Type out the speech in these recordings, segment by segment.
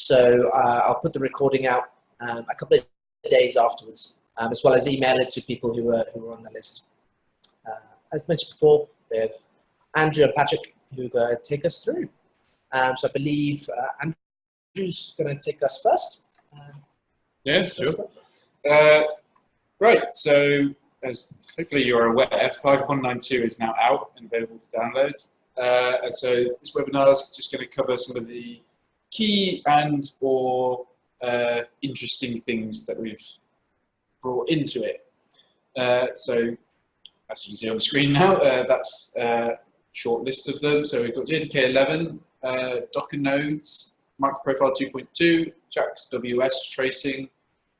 So I'll put the recording out a couple of days afterwards, as well as email it to people who are on the list. As mentioned before, we have Andrew and Patrick who are going to take us through. So I believe Andrew's going to take us first. Yes, sure. Right, so as hopefully you're aware, 5.192 is now out and available for download. And so this webinar is just going to cover some of the key and or interesting things that we've brought into it. So as you can see on the screen now, that's a short list of them. So we've got JDK 11, Docker nodes, MicroProfile 2.2, JAX-WS Tracing,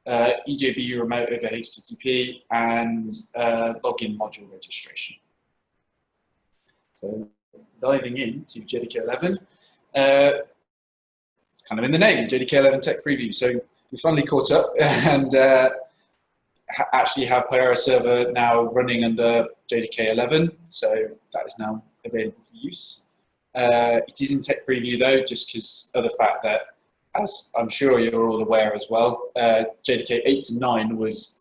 EJB Remote over HTTP, and login module registration. So diving into JDK 11, it's kind of in the name, JDK 11 Tech Preview. So we finally caught up and actually have Payara server now running under JDK 11. So that is now available for use. It is in Tech Preview though, just because of the fact that, as I'm sure you're all aware as well, JDK 8 to 9 was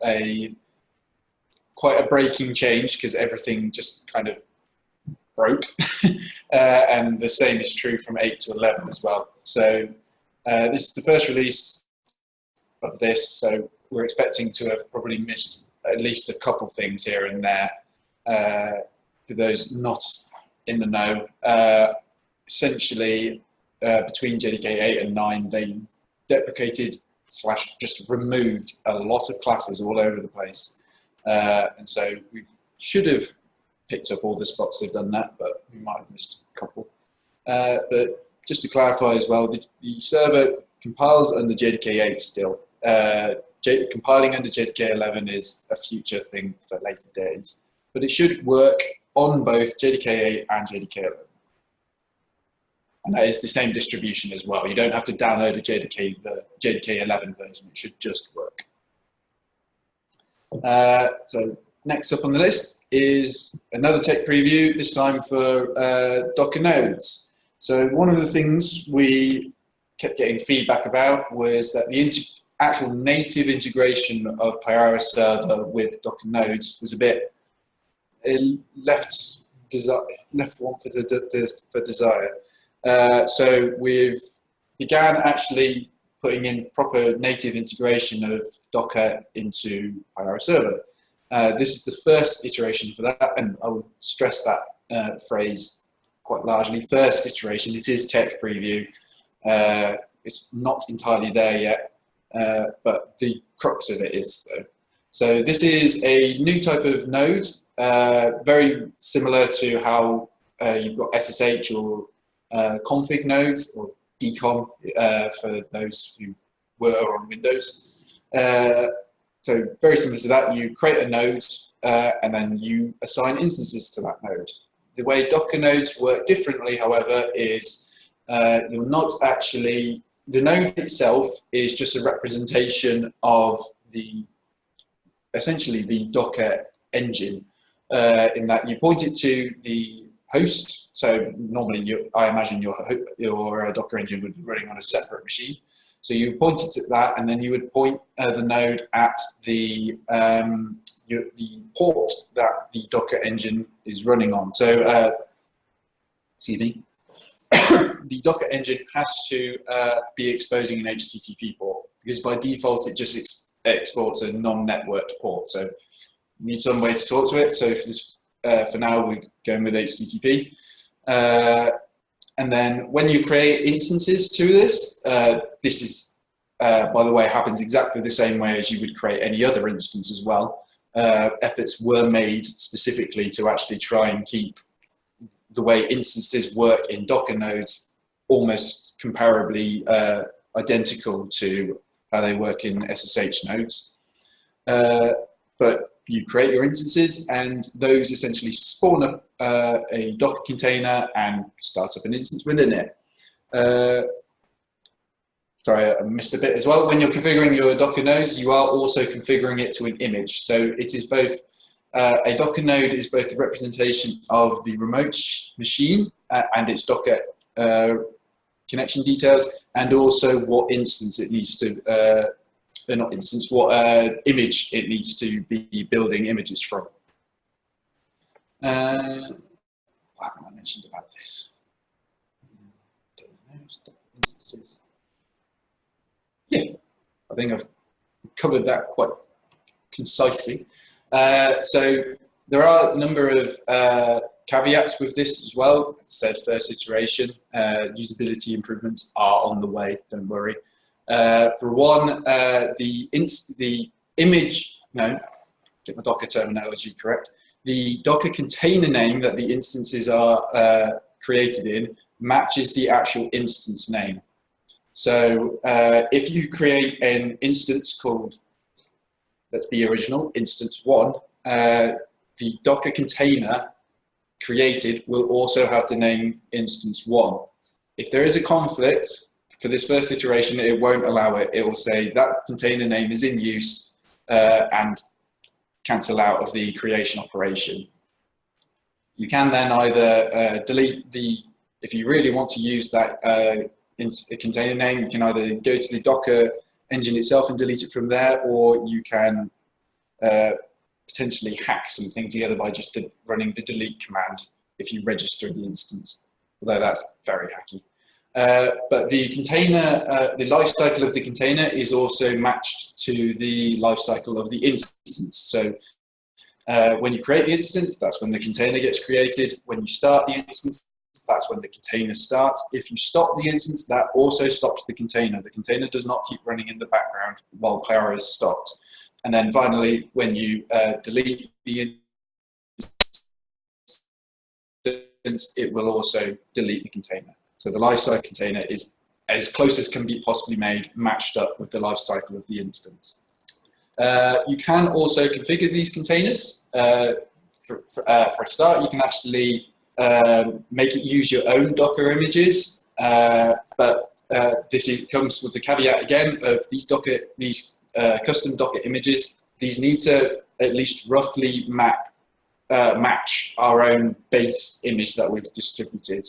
quite a breaking change because everything just kind of broke. And the same is true from 8 to 11 as well. So this is the first release of this, so we're expecting to have probably missed at least a couple things here and there. For those not in the know, essentially between JDK 8 and 9, they deprecated / just removed a lot of classes all over the place. And so we should have picked up all the spots they've done that, but we might have missed a couple. But just to clarify as well, the server compiles under JDK 8 still. Compiling under JDK 11 is a future thing for later days, but it should work on both JDK 8 and JDK 11. And that is the same distribution as well. You don't have to download a JDK 11 version, it should just work. So next up on the list is another tech preview, this time for Docker nodes. So one of the things we kept getting feedback about was that the actual native integration of Payara server with Docker nodes was a bit, it left one for desire. So we've began actually putting in proper native integration of Docker into Payara server. This is the first iteration for that, and I would stress that phrase quite largely. First iteration, it is tech preview. It's not entirely there yet, but the crux of it is though. So this is a new type of node, very similar to how you've got SSH or config nodes, or decom for those who were on Windows. So very similar to that, you create a node and then you assign instances to that node. The way Docker nodes work differently, however, is you're not actually, the node itself is just a representation of essentially the Docker engine, in that you point it to the host. So normally, I imagine your Docker engine would be running on a separate machine. So you point it at that, and then you would point the node at the port that the Docker engine is running on. So, excuse me, the Docker engine has to be exposing an HTTP port, because by default it just exports a non-networked port. So you need some way to talk to it. So for this, for now, we're going with HTTP. And then when you create instances to this, this is, by the way, happens exactly the same way as you would create any other instance as well. Efforts were made specifically to actually try and keep the way instances work in Docker nodes almost comparably identical to how they work in SSH nodes. But you create your instances, and those essentially spawn up a Docker container and start up an instance within it. Sorry, I missed a bit as well. When you're configuring your Docker nodes, you are also configuring it to an image. So it is both, a Docker node is both a representation of the remote machine and its Docker connection details, and also what instance it needs to, not instance, what image it needs to be building images from. What haven't I mentioned about this? Instances. Yeah, I think I've covered that quite concisely. So there are a number of caveats with this as well. As I said, first iteration, usability improvements are on the way, don't worry. For one, the image, no, get my Docker terminology correct. The Docker container name that the instances are created in matches the actual instance name. So if you create an instance called, let's be original, instance 1, the Docker container created will also have the name instance 1. If there is a conflict, for this first iteration, it won't allow it. It will say that container name is in use and cancel out of the creation operation. You can then either delete the, if you really want to use that container name, you can either go to the Docker engine itself and delete it from there, or you can potentially hack something together by just running the delete command if you register the instance, although that's very hacky. But the container, the lifecycle of the container is also matched to the lifecycle of the instance. So when you create the instance, that's when the container gets created. When you start the instance, that's when the container starts. If you stop the instance, that also stops the container. The container does not keep running in the background while Payara is stopped. And then finally, when you delete the instance, it will also delete the container. So the lifecycle container is as close as can be possibly made, matched up with the lifecycle of the instance. You can also configure these containers. For a start, you can actually make it use your own Docker images, but this comes with the caveat again of these custom Docker images. These need to at least roughly match our own base image that we've distributed,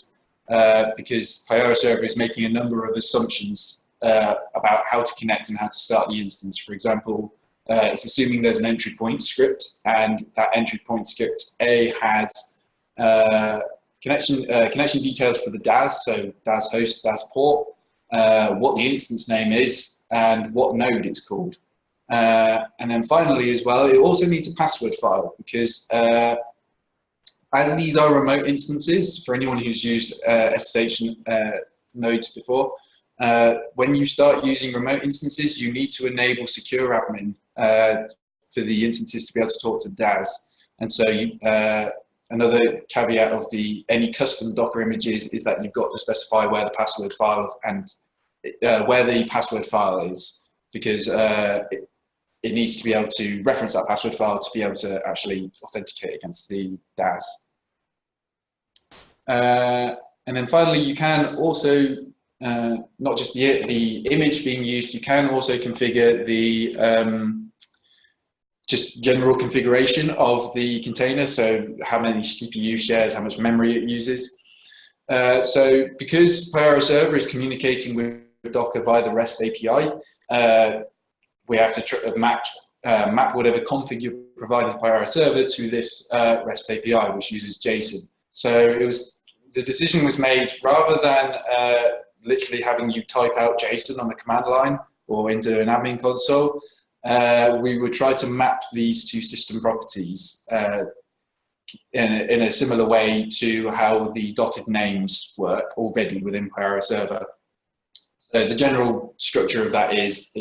because Payara server is making a number of assumptions about how to connect and how to start the instance. For example, it's assuming there's an entry point script, and that entry point script has connection details for the DAS, so DAS host, DAS port, what the instance name is, and what node it's called. And then finally as well, it also needs a password file, because as these are remote instances, for anyone who's used SSH nodes before, when you start using remote instances, you need to enable secure admin for the instances to be able to talk to DAS. And so another caveat of any custom Docker images is that you've got to specify where the password file and where the password file is, because it needs to be able to reference that password file to be able to actually authenticate against the DAS. And then finally, you can also, not just the image being used, you can also configure the just general configuration of the container, so how many CPU shares, how much memory it uses. So because Payara server is communicating with Docker via the REST API, we have to map whatever config you provided Payara server to this REST API, which uses JSON. So the decision was made, rather than literally having you type out JSON on the command line or into an admin console, we would try to map these two system properties in a similar way to how the dotted names work already within Payara server. So the general structure of that is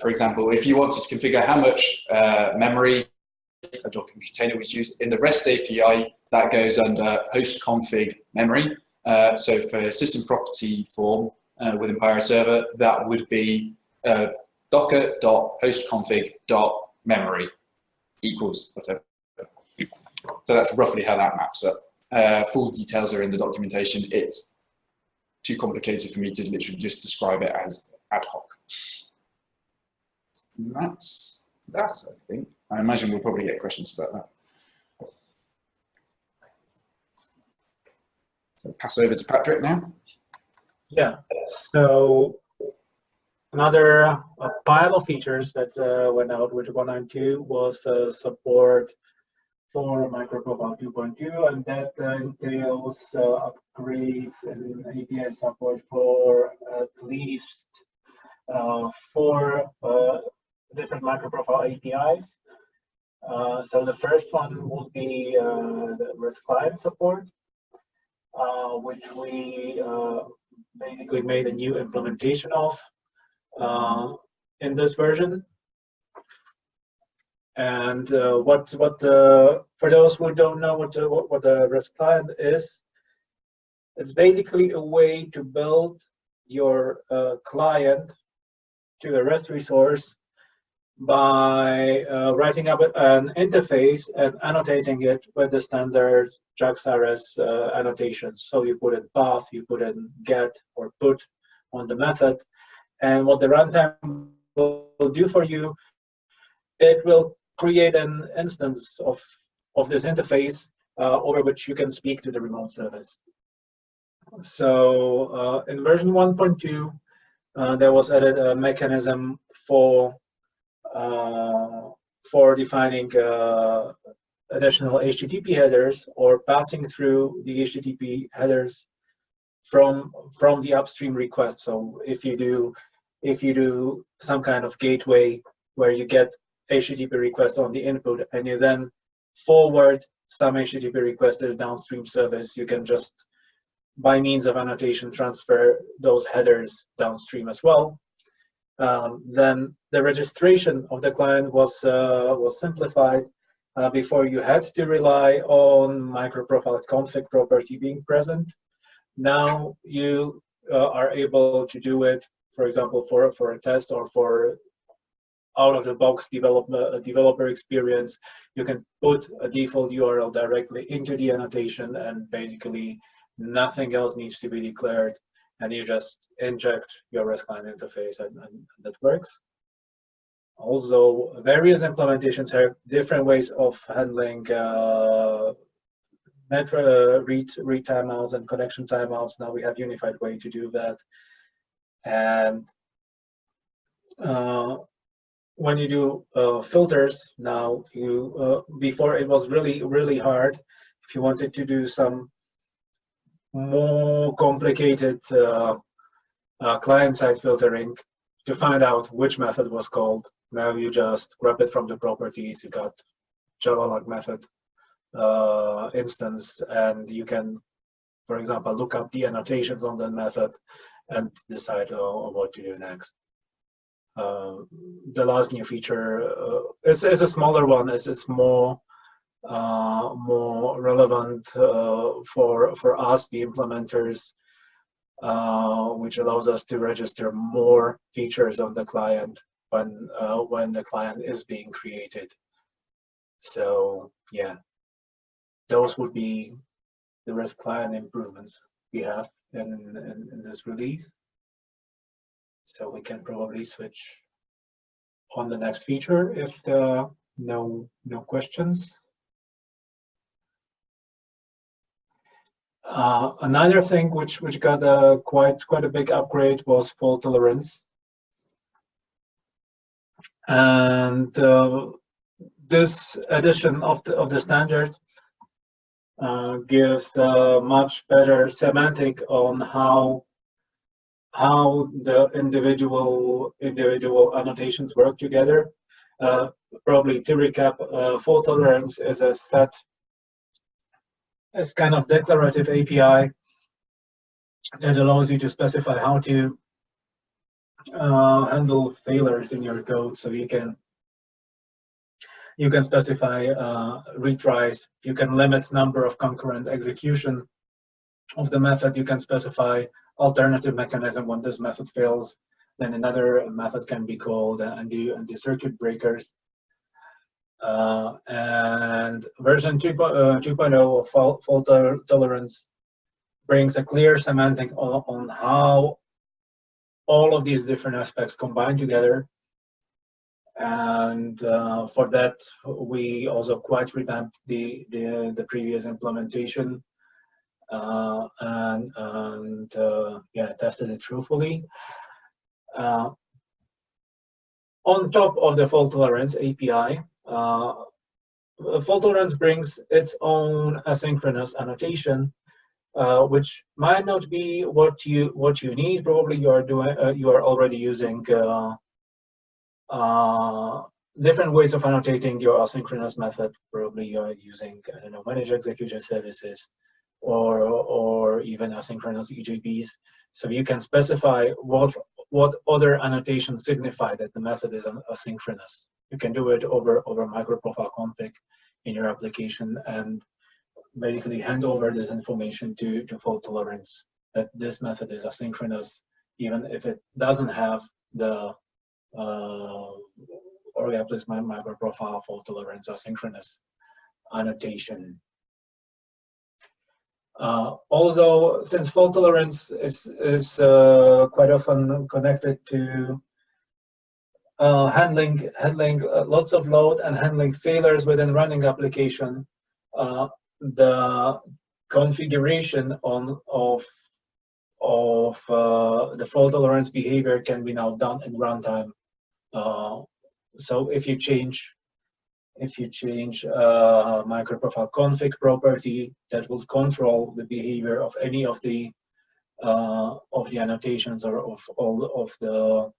for example, if you wanted to configure how much memory a Docker container was used in the REST API, that goes under host config memory. So for system property form within Payara server, that would be docker.hostconfig.memory equals whatever. So that's roughly how that maps up. Full details are in the documentation. It's too complicated for me to literally just describe it as ad hoc. And that's that, I think. I imagine we'll probably get questions about that. So pass over to Patrick now. Yeah, so another pile of features that went out with 192 was support for MicroProfile 2.2, and that entails upgrades and API support for at least 4 different MicroProfile APIs. So the first one will be the REST client support, which we basically made a new implementation of in this version. And for those who don't know what the REST client is, it's basically a way to build your client to a REST resource by writing up an interface and annotating it with the standard JAX-WS annotations. So you put in path, you put in get or put on the method, and what the runtime will do for you, it will create an instance of this interface over which you can speak to the remote service. So in version 1.2, there was added a mechanism for defining additional HTTP headers or passing through the HTTP headers from the upstream request. So if you do some kind of gateway where you get HTTP request on the input and you then forward some HTTP request to the downstream service, you can just by means of annotation transfer those headers downstream as well. Then the registration of the client was simplified. Before you had to rely on MicroProfile config property being present. Now you are able to do it, for example, for a test or for out-of-the-box developer experience. You can put a default URL directly into the annotation, and basically nothing else needs to be declared, and you just inject your REST client interface, and that works. Also, various implementations have different ways of handling read timeouts and connection timeouts. Now we have unified way to do that. And when you do filters now, before it was really hard. If you wanted to do some more complicated client-side filtering to find out which method was called, now you just grab it from the properties. You got Java-log method instance, and you can, for example, look up the annotations on that method and decide what to do next. The last new feature is a smaller one. It's more relevant for us, the implementers, which allows us to register more features on the client when the client is being created. So yeah, those would be the REST client improvements we have in this release. So we can probably switch on the next feature if there are no questions. Another thing which got quite a big upgrade was fault tolerance, and this edition of the standard gives a much better semantic on how the individual annotations work together. Probably to recap, fault tolerance is a set. It's kind of declarative API that allows you to specify how to handle failures in your code. So you can specify retries. You can limit number of concurrent execution of the method. You can specify alternative mechanism when this method fails. Then another method can be called and do circuit breakers. And version 2.0 of fault tolerance brings a clear semantic on how all of these different aspects combine together. And for that, we also quite revamped the previous implementation. yeah, tested it truthfully. On top of the fault tolerance API, fault tolerance brings its own asynchronous annotation, which might not be what you need. Probably you are already using different ways of annotating your asynchronous method. Probably you are using, I don't know, managed execution services, or even asynchronous EJBs. So you can specify what other annotations signify that the method is asynchronous. You can do it over MicroProfile config in your application and basically hand over this information to fault tolerance that this method is asynchronous, even if it doesn't have the Eclipse MicroProfile fault tolerance asynchronous annotation. Also, since fault tolerance is quite often connected to handling lots of load and handling failures within running application, the configuration of the fault tolerance behavior can be now done in runtime. So if you change MicroProfile config property that will control the behavior of any of the annotations or of all of the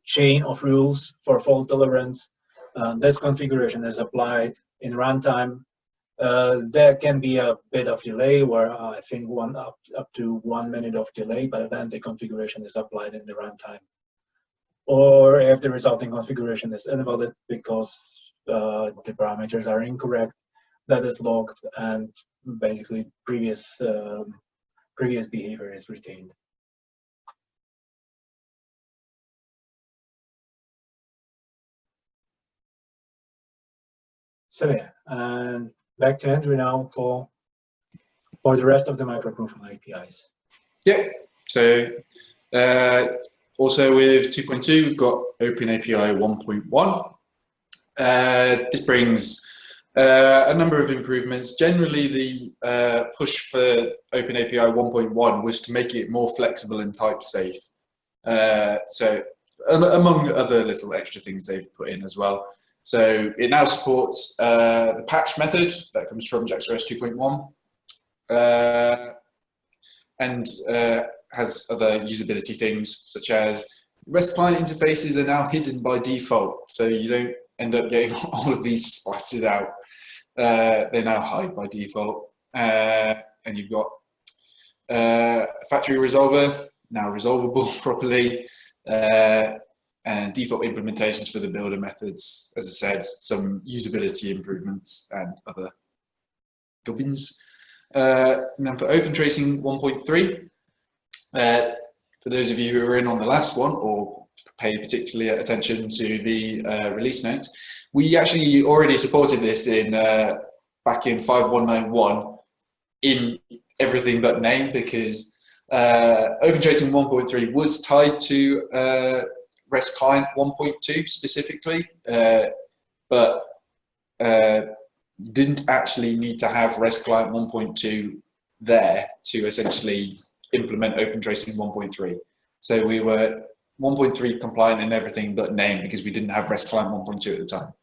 chain of rules for fault tolerance, this configuration is applied in runtime. There can be a bit of delay, where I think up to 1 minute of delay, but then the configuration is applied in the runtime. Or if the resulting configuration is invalid because the parameters are incorrect, that is logged, and basically previous behavior is retained. So yeah, and back to Andrew now for the rest of the MicroProfile APIs. Yeah. So also with 2.2, we've got OpenAPI 1.1. This brings a number of improvements. Generally, the push for OpenAPI 1.1 was to make it more flexible and type safe. So among other little extra things they've put in as well. So it now supports the patch method that comes from JAX-WS 2.1, and has other usability things such as REST client interfaces are now hidden by default, so you don't end up getting all of these splattered out. They now hide by default, and you've got factory resolver now resolvable properly, and default implementations for the builder methods. As I said, some usability improvements and other gubbins. And then for Open Tracing 1.3, for those of you who were in on the last one or pay particularly attention to the release notes, we actually already supported this in back in 5.191 in everything but name, because Open Tracing 1.3 was tied to REST Client 1.2 specifically, but didn't actually need to have REST Client 1.2 there to essentially implement Open Tracing 1.3. So we were 1.3 compliant in everything but name because we didn't have REST Client 1.2 at the time.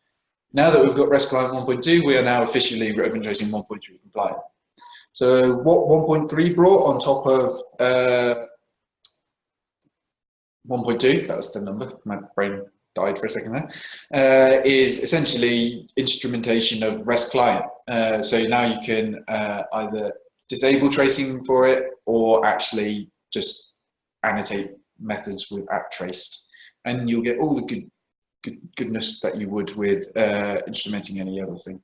Now that we've got REST Client 1.2, we are now officially Open Tracing 1.3 compliant. So what 1.3 brought on top of 1.2, that's the number, my brain died for a second there, is essentially instrumentation of REST client. So now you can either disable tracing for it or actually just annotate methods with @traced, and you'll get all the goodness that you would with instrumenting any other thing.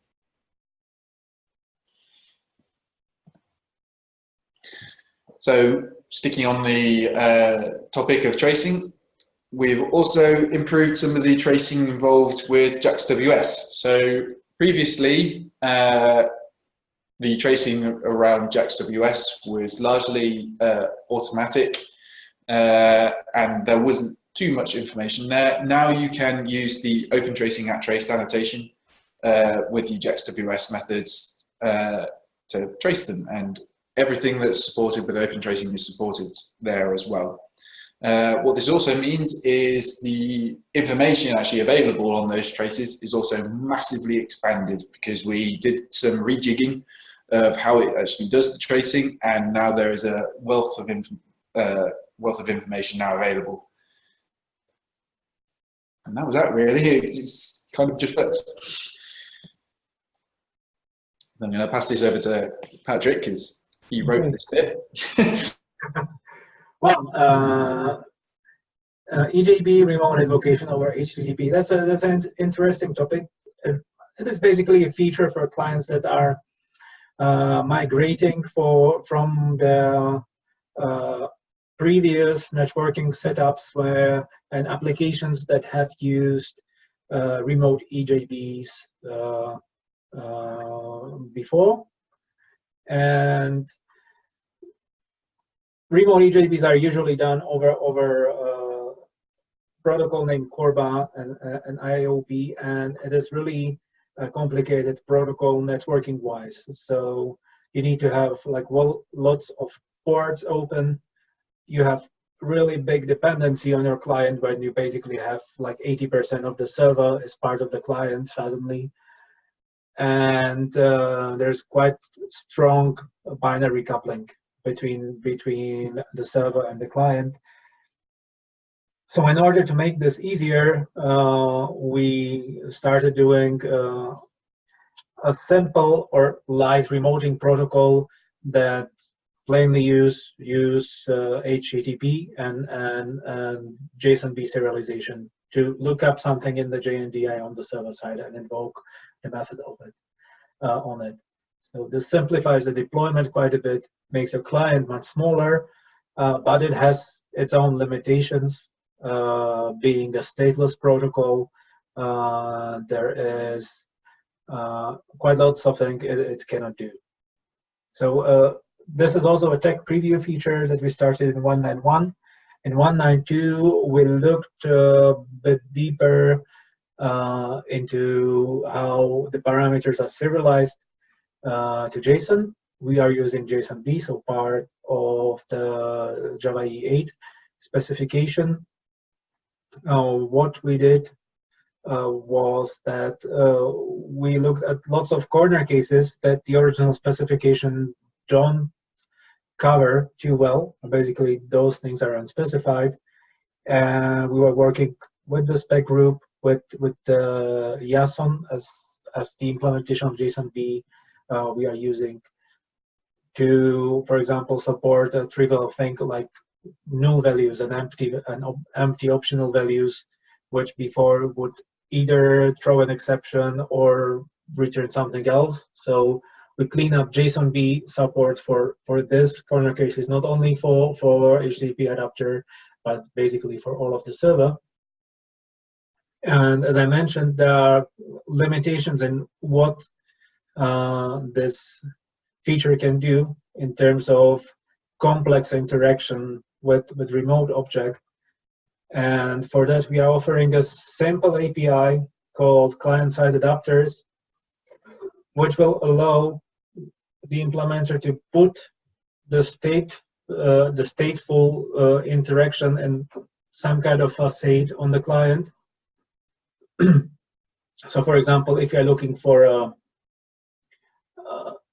So sticking on the topic of tracing, we've also improved some of the tracing involved with JAX-WS. So previously, the tracing around JAX-WS was largely automatic, and there wasn't too much information there. Now you can use the Open Tracing @traced annotation with the JAX-WS methods to trace them, and everything that's supported with Open Tracing is supported there as well. What this also means is the information actually available on those traces is also massively expanded, because we did some rejigging of how it actually does the tracing, and now there is a wealth of information now available. And that was that really. It's kind of just worked. I'm going to pass this over to Patrick, because he wrote this bit. Well, EJB Remote Invocation over HTTP, that's an interesting topic. It is basically a feature for clients that are migrating from the previous networking setups and applications that have used remote EJBs before. And remote EJBs are usually done over protocol named Corba and IOP, and it is really a complicated protocol networking wise. So you need to have like lots of ports open. You have really big dependency on your client when you basically have like 80% of the server as part of the client suddenly. And there's quite strong binary coupling between the server and the client. So in order to make this easier, we started doing a simple or light remoting protocol that plainly use HTTP and JSON-B serialization to look up something in the JNDI on the server side and invoke the method of it on it. So this simplifies the deployment quite a bit, makes your client much smaller, but it has its own limitations. Being a stateless protocol, there is quite lots of things it cannot do. So this is also a tech preview feature that we started in 191. In 192, we looked a bit deeper into how the parameters are serialized to JSON. We are using JSON-B, so part of the Java E8 specification. What we did was that we looked at lots of corner cases that the original specification don't cover too well. Basically, those things are unspecified. And we were working with the spec group, with Yason as the implementation of JSON-B we are using to, for example, support a trivial thing like null values and empty optional values, which before would either throw an exception or return something else. So we clean up JSON-B support for this corner cases, not only for HTTP adapter, but basically for all of the server. And as I mentioned, there are limitations in what this feature can do in terms of complex interaction with remote object. And for that, we are offering a simple API called client-side adapters, which will allow the implementer to put the stateful interaction in some kind of facade on the client. So, for example, if you're looking for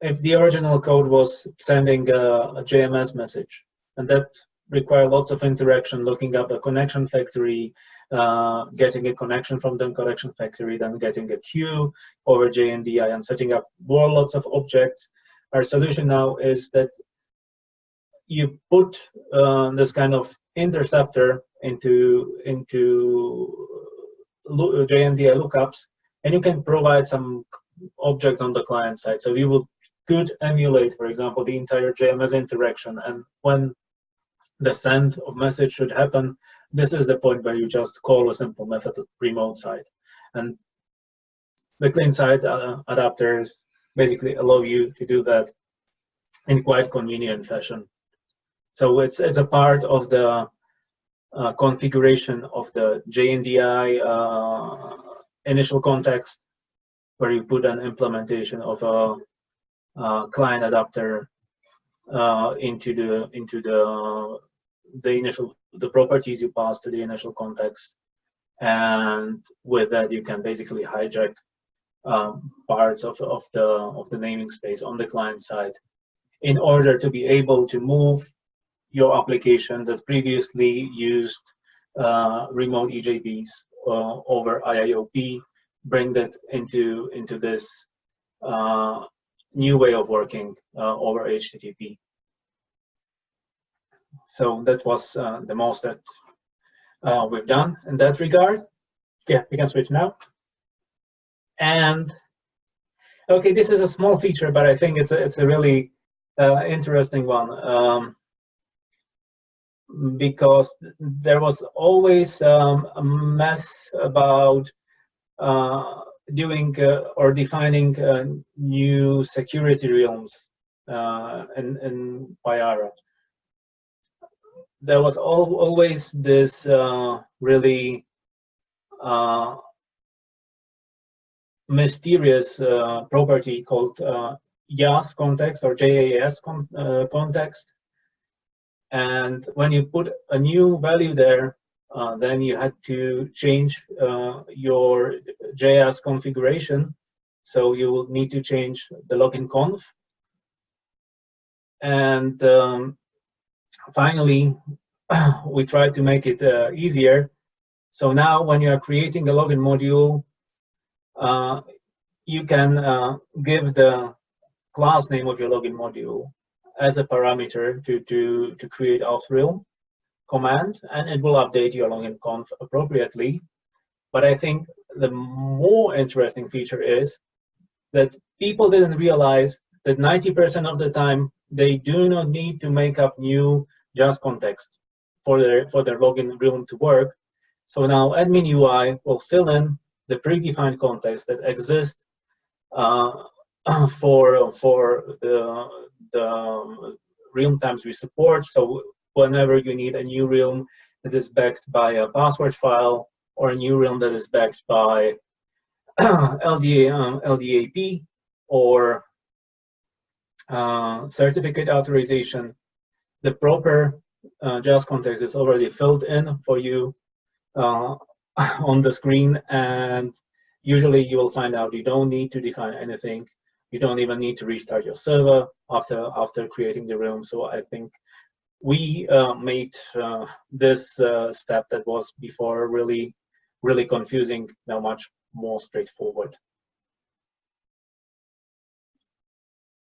if the original code was sending a JMS message, and that require lots of interaction, looking up a connection factory, getting a connection from the connection factory, then getting a queue over JNDI and setting up lots of objects. Our solution now is that you put this kind of interceptor into JNDI lookups, and you can provide some objects on the client side. So you could emulate, for example, the entire JMS interaction, and when the send of message should happen, this is the point where you just call a simple method remote side. And the clean side adapters basically allow you to do that in quite convenient fashion. So it's a part of the configuration of the JNDI initial context, where you put an implementation of a client adapter into the properties you pass to the initial context, and with that you can basically hijack parts of the naming space on the client side in order to be able to move your application that previously used remote EJBs over IIOP, bring that into this new way of working over HTTP. So that was the most that we've done in that regard. Yeah, we can switch now. And okay, this is a small feature, but I think it's a really interesting one, because there was always a mess about doing or defining new security realms in Payara. There was always this really mysterious property called JAS context or JAS context, and when you put a new value there, then you had to change your JAS configuration. So you will need to change the login conf. And finally, we tried to make it easier. So now when you are creating a login module, you can give the class name of your login module as a parameter to create auth realm command, and it will update your login conf appropriately. But I think the more interesting feature is that people didn't realize that 90% of the time they do not need to make up new JAS context for their login realm to work. So now admin UI will fill in the predefined context that exists for the realm types we support. So whenever you need a new realm that is backed by a password file, or a new realm that is backed by LDAP or certificate authorization, the proper JAS context is already filled in for you on the screen, and usually you will find out you don't need to define anything. You don't even need to restart your server after creating the realm. So I think we made this step that was before really confusing now much more straightforward.